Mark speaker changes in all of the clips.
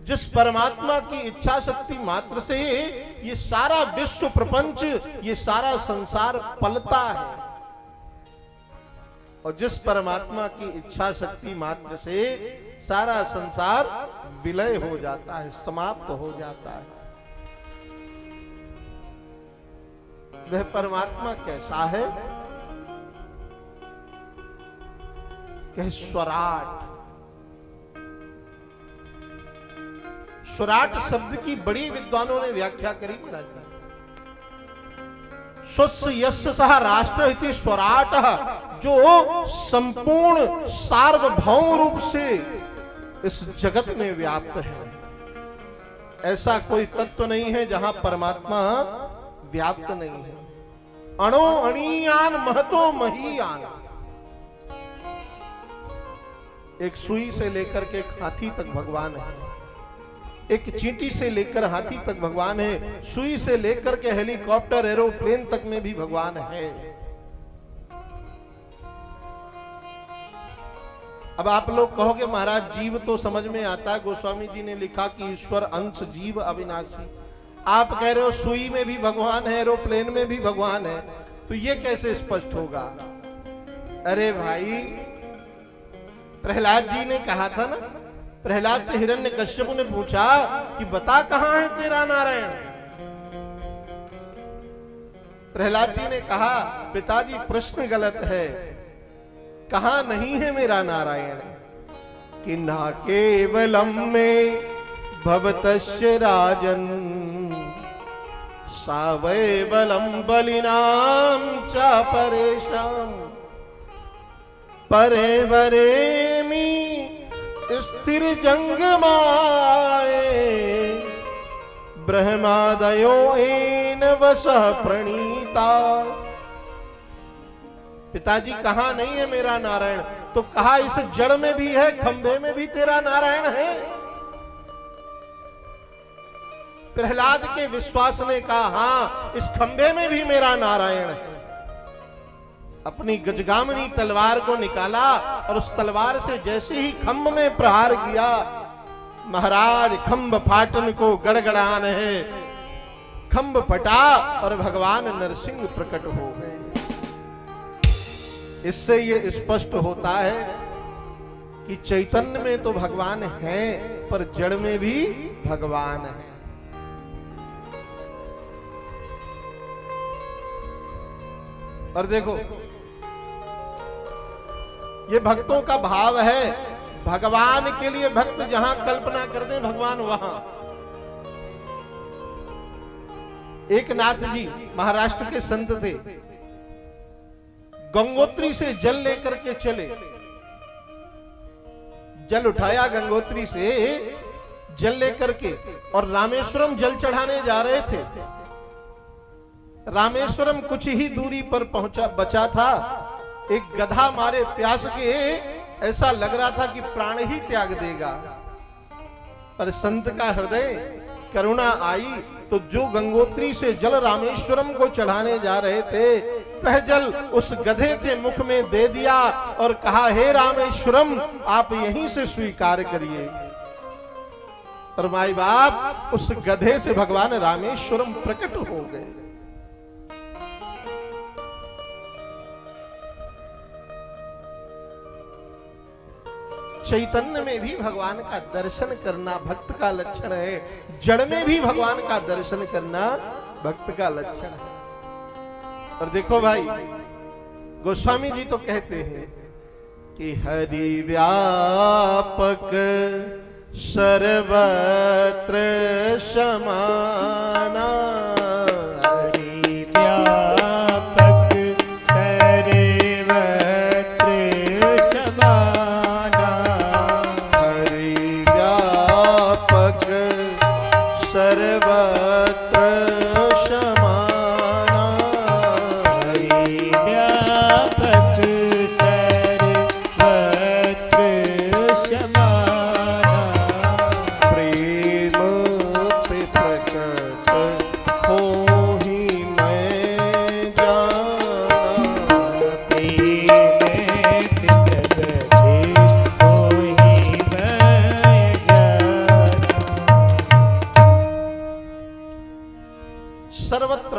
Speaker 1: जिस परमात्मा की इच्छा शक्ति मात्र से ये सारा विश्व प्रपंच, ये सारा संसार पलता है, और जिस परमात्मा की इच्छा शक्ति मात्र से सारा संसार विलय हो जाता है, समाप्त हो जाता है, वह परमात्मा कैसा है? कह स्वराट। स्वराट शब्द की बड़ी विद्वानों ने व्याख्या करी महाराज। स्वस्य यस्य सह राष्ट्र इति स्वराट, जो संपूर्ण सार्वभौम रूप से इस जगत में व्याप्त है। ऐसा कोई तत्व नहीं है जहां परमात्मा व्याप्त नहीं है। अणो अणीयान महतो महीयान। एक सुई से लेकर के एक हाथी तक भगवान है, एक चींटी से लेकर हाथी तक भगवान है, सुई से लेकर के हेलीकॉप्टर एरोप्लेन तक में भी भगवान है। अब आप लोग कहोगे महाराज जीव तो समझ में आता है, गोस्वामी जी ने लिखा कि ईश्वर अंश जीव अविनाशी। आप कह रहे हो सुई में भी भगवान है, एरोप्लेन में भी भगवान है, तो ये कैसे स्पष्ट होगा? अरे भाई, प्रहलाद जी ने कहा था ना, प्रहलाद से हिरण्यकश्यप ने पूछा कि बता कहां है तेरा नारायण। प्रहलाद जी ने कहा पिताजी प्रश्न गलत है, कहां नहीं है मेरा नारायण? कि ना केवलम में भवतस्य राजन सावैवलम बलिनाम च परेशाम परे वरेमी स्थिर जंगमाए ब्रह्मादयो एन वसः प्रणीता। पिताजी कहां नहीं है मेरा नारायण? तो कहा इस जड़ में भी है, खंभे में भी तेरा नारायण है। प्रहलाद के विश्वास ने कहा हां, इस खंभे में भी मेरा नारायण है। अपनी गजगामनी तलवार को निकाला और उस तलवार से जैसे ही खंभ में प्रहार किया, महाराज खंभ फाटन को गड़गड़ान है, खंभ फटा और भगवान नरसिंह प्रकट हो गए। इससे ये स्पष्ट होता है कि चैतन्य में तो भगवान है, पर जड़ में भी भगवान है। और देखो, ये भक्तों का भाव है, भगवान के लिए भक्त जहां कल्पना कर दे भगवान वहां। एक नाथ जी महाराष्ट्र के संत थे, गंगोत्री से जल लेकर के चले, जल उठाया गंगोत्री से जल लेकर के, और रामेश्वरम जल चढ़ाने जा रहे थे। रामेश्वरम कुछ ही दूरी पर पहुंचा बचा था, एक गधा मारे प्यास के ऐसा लग रहा था कि प्राण ही त्याग देगा, पर संत का हृदय करुणा आई तो जो गंगोत्री से जल रामेश्वरम को चढ़ाने जा रहे थे, वह जल उस गधे के मुख में दे दिया और कहा हे रामेश्वरम आप यहीं से स्वीकार करिए। और माई बाप उस गधे से भगवान रामेश्वरम प्रकट हो गए। चैतन्य में भी भगवान का दर्शन करना भक्त का लक्षण है, जड़ में भी भगवान का दर्शन करना भक्त का लक्षण है। और देखो भाई, गोस्वामी जी तो कहते हैं कि हरि व्यापक सर्वत्र समाना,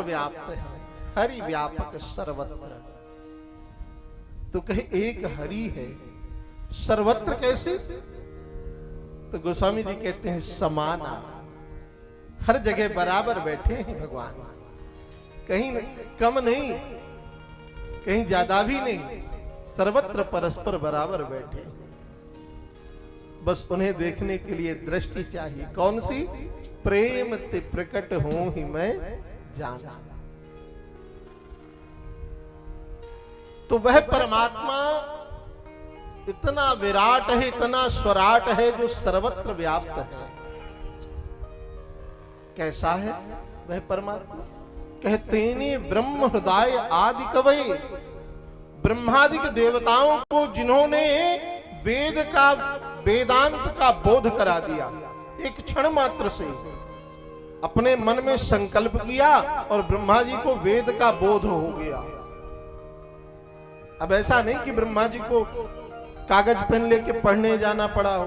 Speaker 1: व्याप्त है, हरि व्यापक सर्वत्र। तो कहे एक हरि है, सर्वत्र कैसे? तो गोस्वामी जी कहते हैं समाना, हर जगह बराबर बैठे हैं भगवान, कहीं कम नहीं, कहीं ज्यादा भी नहीं, सर्वत्र परस्पर बराबर बैठे। बस उन्हें देखने के लिए दृष्टि चाहिए, कौन सी? प्रेम ते प्रकट हूं ही मैं जाना। तो वह परमात्मा इतना विराट है, इतना स्वराट है, जो सर्वत्र व्याप्त है। कैसा है वह परमात्मा? कहते ने ब्रह्म हृदय आदि कवये, ब्रह्मादिक देवताओं को जिन्होंने वेद का, वेदांत का बोध करा दिया, एक क्षण मात्र से अपने मन में संकल्प किया और ब्रह्मा जी को वेद का बोध हो गया। अब ऐसा नहीं कि ब्रह्मा जी को कागज पेन लेके पढ़ने जाना पड़ा हो,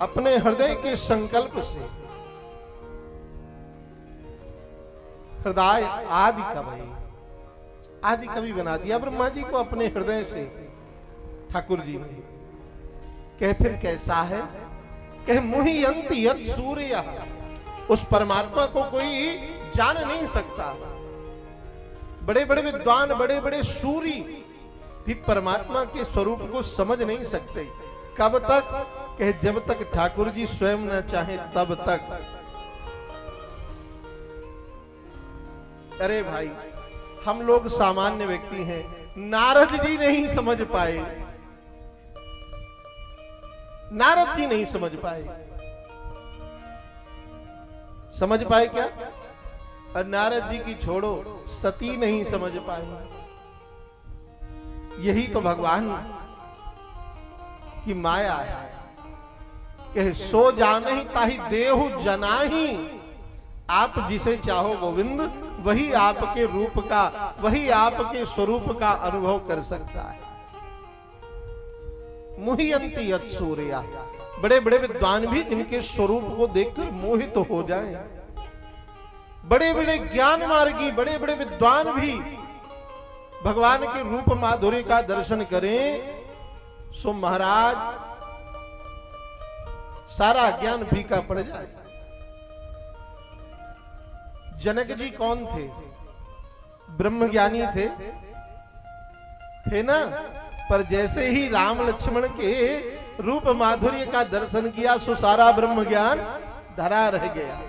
Speaker 1: अपने हृदय के संकल्प से हृदय आदि कवि, आदि कवि बना दिया ब्रह्मा जी को अपने हृदय से ठाकुर जी ने। कह फिर कैसा है? कह मुह्यन्ति यत् सूर्य, उस परमात्मा को कोई जान नहीं सकता। बड़े बड़े विद्वान, बड़े बड़े सूरी भी परमात्मा के स्वरूप को समझ नहीं सकते। कब तक? कहे जब तक ठाकुर जी स्वयं न चाहे तब तक। अरे भाई, हम लोग सामान्य व्यक्ति हैं, नारद जी नहीं समझ पाए, नारद जी नहीं समझ पाए। समझ पाए क्या? और नारद जी की छोड़ो, सती नहीं समझ पाए। यही तो भगवान की माया है। कहे सो जानहि ताहि देहु जनाहि, आप जिसे चाहो गोविंद वही आपके रूप का, वही आपके स्वरूप का अनुभव कर सकता है। मुह्यन्ति यत् सूर्य, बड़े बड़े विद्वान भी इनके स्वरूप को देखकर मोहित हो जाएं। बड़े बड़े ज्ञान मार्गी, बड़े बड़े विद्वान भी भगवान के रूप माधुर्य का दर्शन करें, सो महाराज सारा ज्ञान फीका पड़ जाए। जनक जी कौन थे? ब्रह्मज्ञानी थे ना? पर जैसे ही राम लक्ष्मण के रूप माधुर्य का दर्शन किया, सो सारा ब्रह्म ज्ञान धरा रह गया।